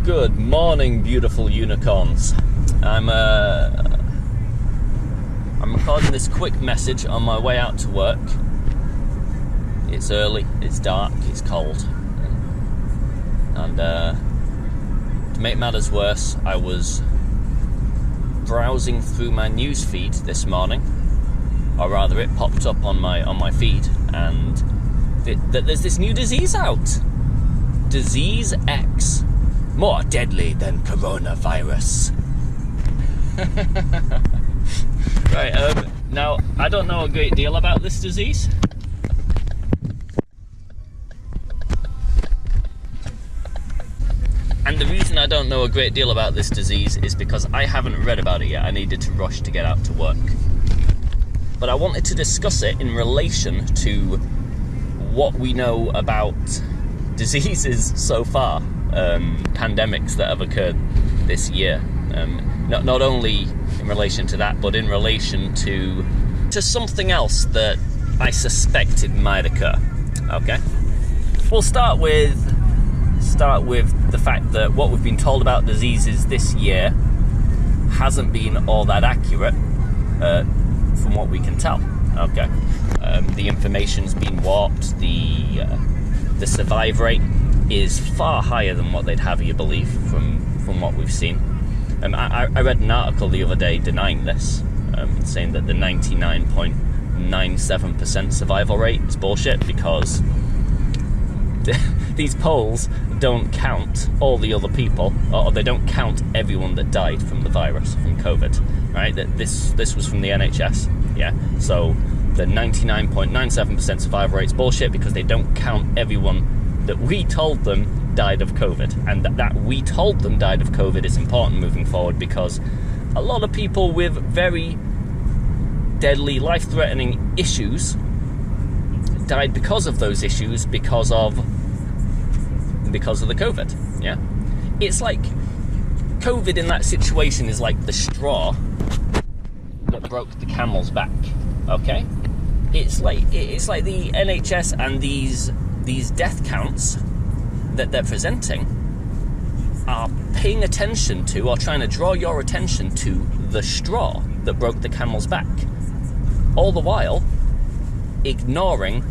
Good morning, beautiful unicorns. I'm recording this quick message on my way out to work. It's early, it's dark, it's cold. And to make matters worse, I was browsing through my news feed this morning, or rather it popped up on my feed, and there's this new disease out. Disease X. More deadly than coronavirus. Right, now, I don't know a great deal about this disease. And the reason I don't know a great deal about this disease is because I haven't read about it yet. I needed to rush to get out to work. But I wanted to discuss it in relation to what we know about diseases so far. Pandemics that have occurred this year, not only in relation to that, but in relation to something else that I suspected might occur. Okay, we'll start with the fact that what we've been told about diseases this year hasn't been all that accurate, from what we can tell. Okay, the information's been warped. The survive rate is far higher than what they'd have you believe from what we've seen. I read an article the other day denying this, saying that the 99.97% survival rate is bullshit because these polls don't count all the other people, or they don't count everyone that died from the virus, from COVID, right? This was from the NHS, yeah? So the 99.97% survival rate is bullshit because they don't count everyone that we told them died of COVID, and that we told them died of COVID is important moving forward because a lot of people with very deadly, life-threatening issues died because of those issues, because of the COVID. Yeah, it's like COVID in that situation is like the straw that broke the camel's back. Okay, it's like the NHS and these death counts that they're presenting are paying attention to, or trying to draw your attention to, the straw that broke the camel's back, all the while ignoring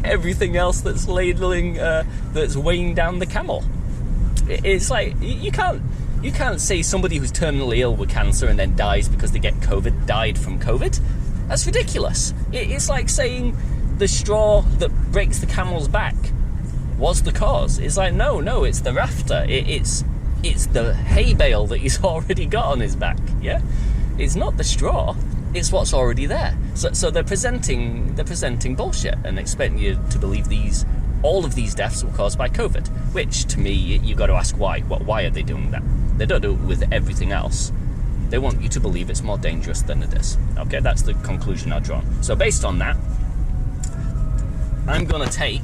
everything else that's that's weighing down the camel. It's like you can't say somebody who's terminally ill with cancer and then dies because they get COVID died from COVID. That's ridiculous. It's like saying the straw that breaks the camel's back was the cause. It's like, no, it's the rafter. It's the hay bale that he's already got on his back. Yeah, it's not the straw. It's what's already there. So they're presenting bullshit and expecting you to believe all of these deaths were caused by COVID. Which, to me, you got to ask why. Why are they doing that? They don't do it with everything else. They want you to believe it's more dangerous than it is. Okay, that's the conclusion I've drawn. So based on that, I'm going to take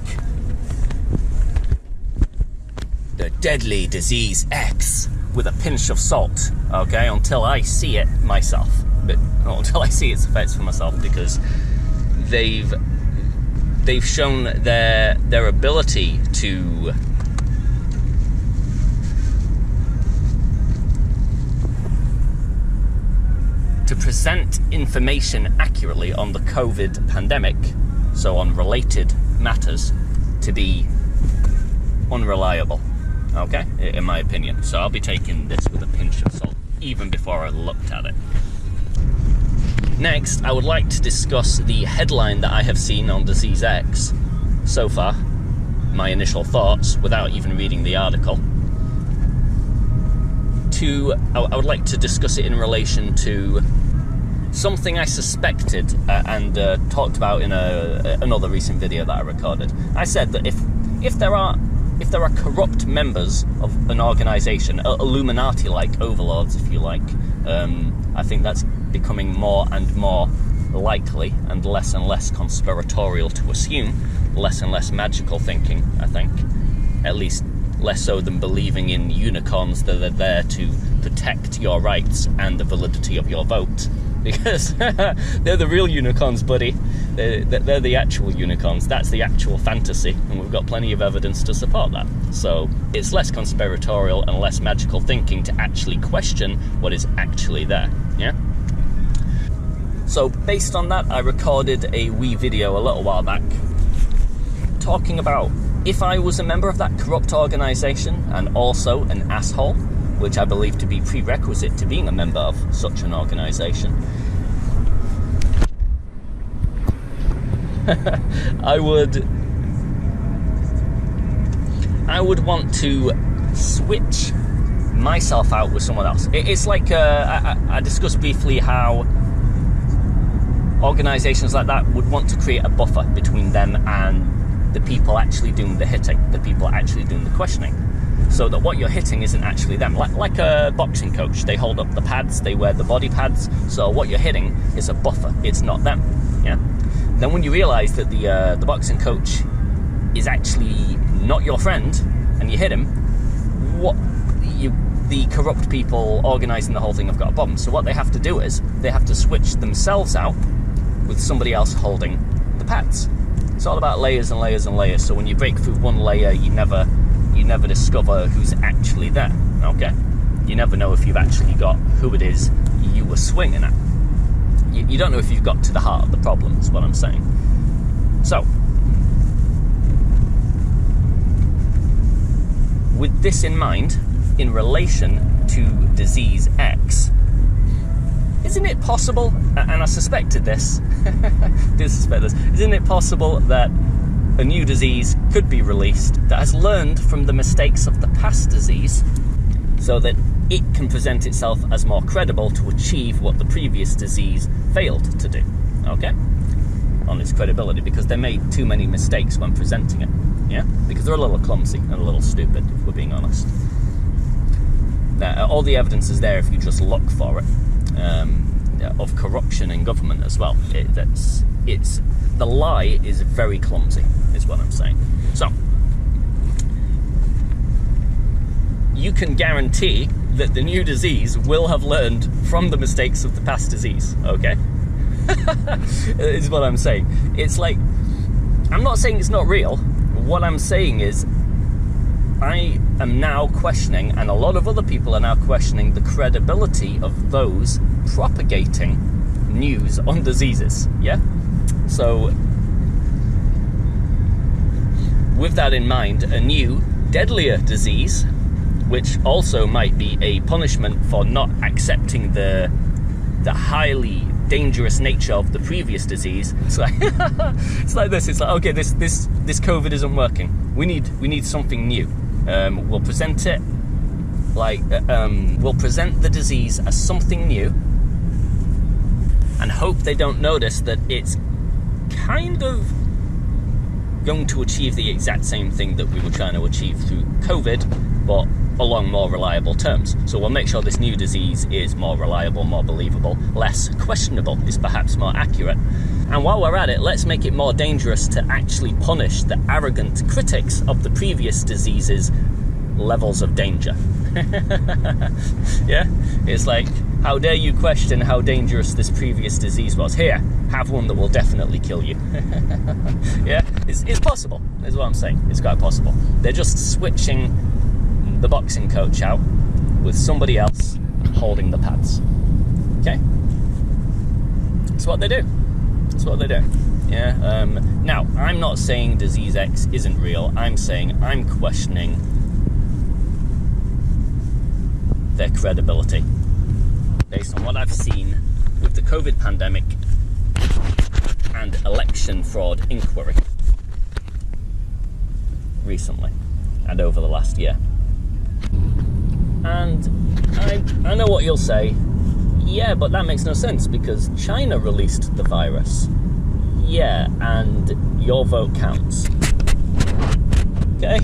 the deadly disease X with a pinch of salt, okay, until I see it myself. But until I see its effects for myself, because they've shown their ability to present information accurately on the COVID pandemic, so on related matters, to be unreliable, okay, in my opinion. So I'll be taking this with a pinch of salt, even before I looked at it. Next, I would like to discuss the headline that I have seen on Disease X so far, my initial thoughts, without even reading the article. I would like to discuss it in relation to something I suspected and talked about in another recent video that I recorded. I said that if there are corrupt members of an organization, Illuminati-like overlords, if you like, I think that's becoming more and more likely, and less conspiratorial to assume, less and less magical thinking, I think. At least less so than believing in unicorns that are there to protect your rights and the validity of your vote. because they're the real unicorns, buddy. They're the actual unicorns. That's the actual fantasy, and we've got plenty of evidence to support that. So it's less conspiratorial and less magical thinking to actually question what is actually there, yeah? So based on that, I recorded a wee video a little while back talking about if I was a member of that corrupt organisation and also an asshole, which I believe to be prerequisite to being a member of such an organisation, I would want to switch myself out with someone else. It's like I discussed briefly how organisations like that would want to create a buffer between them and the people actually doing the hitting, the people actually doing the questioning, so that what you're hitting isn't actually them. Like a boxing coach, they hold up the pads, they wear the body pads, so what you're hitting is a buffer, it's not them, yeah? Then when you realise that the boxing coach is actually not your friend, and you hit him, the corrupt people organising the whole thing have got a problem. So what they have to do is, they have to switch themselves out with somebody else holding the pads. It's all about layers and layers and layers. So when you break through one layer, you never discover who's actually there. Okay, you never know if you've actually got who it is you were swinging at. You don't know if you've got to the heart of the problem, is what I'm saying. So with this in mind, in relation to disease X, isn't it possible, and I suspected this, isn't it possible that a new disease could be released that has learned from the mistakes of the past disease so that it can present itself as more credible to achieve what the previous disease failed to do, okay? On its credibility, because they made too many mistakes when presenting it, yeah? Because they're a little clumsy and a little stupid, if we're being honest. Now, all the evidence is there if you just look for it. Of corruption in government as well. The lie is very clumsy, is what I'm saying. So you can guarantee that the new disease will have learned from the mistakes of the past disease, okay? Is what I'm saying. It's like, I'm not saying it's not real. What I'm saying is, I am now questioning, and a lot of other people are now questioning, the credibility of those propagating news on diseases, yeah? So, with that in mind, a new, deadlier disease, which also might be a punishment for not accepting the highly dangerous nature of the previous disease. It's like, it's like this, it's like, okay, this COVID isn't working. We need something new. We'll present it like, we'll present the disease as something new and hope they don't notice that it's kind of going to achieve the exact same thing that we were trying to achieve through COVID, but along more reliable terms. So we'll make sure this new disease is more reliable, more believable, less questionable is perhaps more accurate. And while we're at it, let's make it more dangerous to actually punish the arrogant critics of the previous disease's levels of danger. Yeah? It's like, how dare you question how dangerous this previous disease was? Here, have one that will definitely kill you. Yeah? It's possible, is what I'm saying. It's quite possible. They're just switching the boxing coach out with somebody else holding the pads. Okay? That's what they do. That's what they do. Yeah? Now, I'm not saying disease X isn't real. I'm saying I'm questioning their credibility based on what I've seen with the COVID pandemic and election fraud inquiry recently and over the last year. And I know what you'll say, yeah, but that makes no sense because China released the virus. Yeah, and your vote counts. Okay?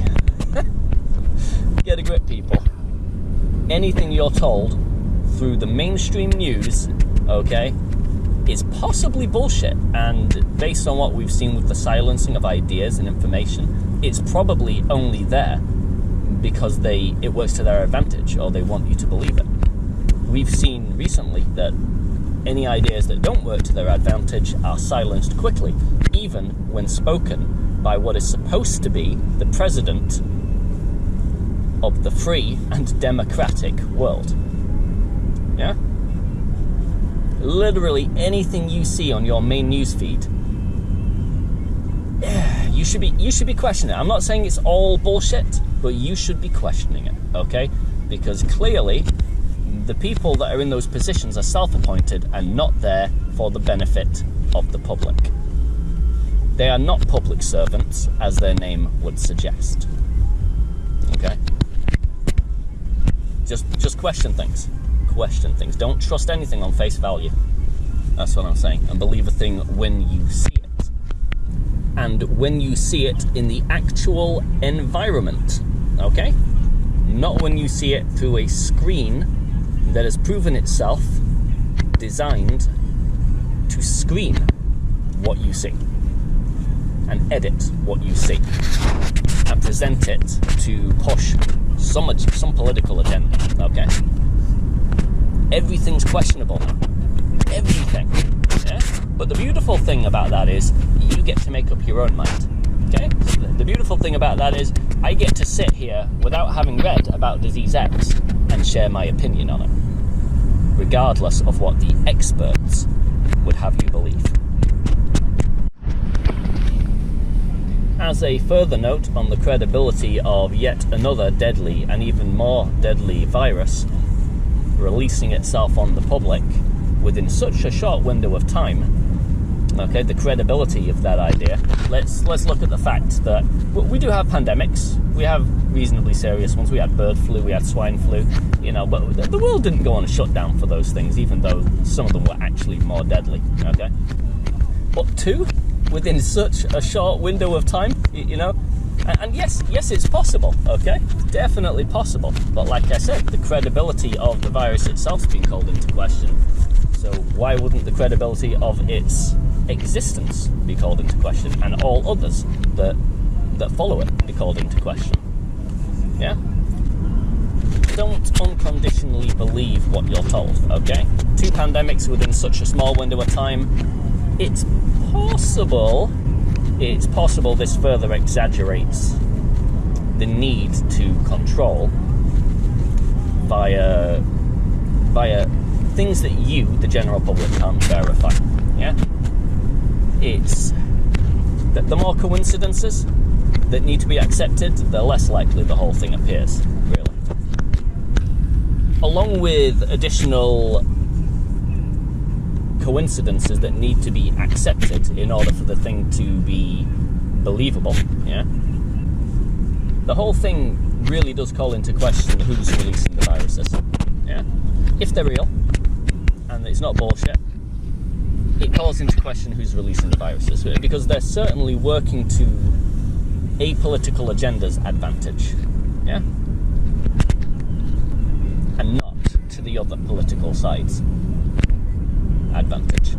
Get a grip, people. Anything you're told through the mainstream news, okay, is possibly bullshit, and based on what we've seen with the silencing of ideas and information, it's probably only there because it works to their advantage, or they want you to believe it. We've seen recently that Any ideas that don't work to their advantage are silenced quickly, even when spoken by what is supposed to be the president of the free and democratic world. Yeah? Literally anything you see on your main newsfeed, you should be questioning it. I'm not saying it's all bullshit, but you should be questioning it, okay? Because clearly, the people that are in those positions are self-appointed and not there for the benefit of the public. They are not public servants, as their name would suggest. Okay? Just question things. Question things. Don't trust anything on face value. That's what I'm saying. And believe a thing when you see it. And when you see it in the actual environment. Okay? Not when you see it through a screen that has proven itself designed to screen what you see and edit what you see and present it to push some political agenda. Okay? Everything's questionable now. Everything. Yeah? But the beautiful thing about that is you get to make up your own mind. Okay? So the beautiful thing about that is I get to sit here without having read about disease X and share my opinion on it, regardless of what the experts would have you believe. As a further note on the credibility of yet another deadly and even more deadly virus releasing itself on the public within such a short window of time, okay, the credibility of that idea, let's look at the fact that we do have pandemics. We have reasonably serious ones. We had bird flu, we had swine flu, but the world didn't go on a shutdown for those things, even though some of them were actually more deadly, okay? But two, within such a short window of time, and yes, it's possible, okay? It's definitely possible. But like I said, the credibility of the virus itself is being called into question. So why wouldn't the credibility of its existence be called into question, and all others that follow it be called into question? Yeah? Don't unconditionally believe what you're told, okay? 2 pandemics within such a small window of time. It's possible this further exaggerates the need to control via things that you, the general public, can't verify. Yeah? It's the more coincidences that need to be accepted, the less likely the whole thing appears, really. Along with additional coincidences that need to be accepted in order for the thing to be believable, yeah? The whole thing really does call into question who's releasing the viruses, yeah? If they're real, and it's not bullshit, it calls into question who's releasing the viruses, because they're certainly working to a political agenda's advantage, yeah? And not to the other political side's advantage.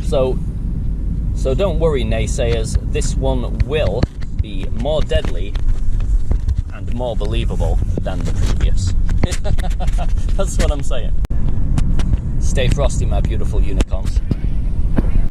So don't worry, naysayers, this one will be more deadly and more believable than the previous. That's what I'm saying. Stay frosty, my beautiful unicorns.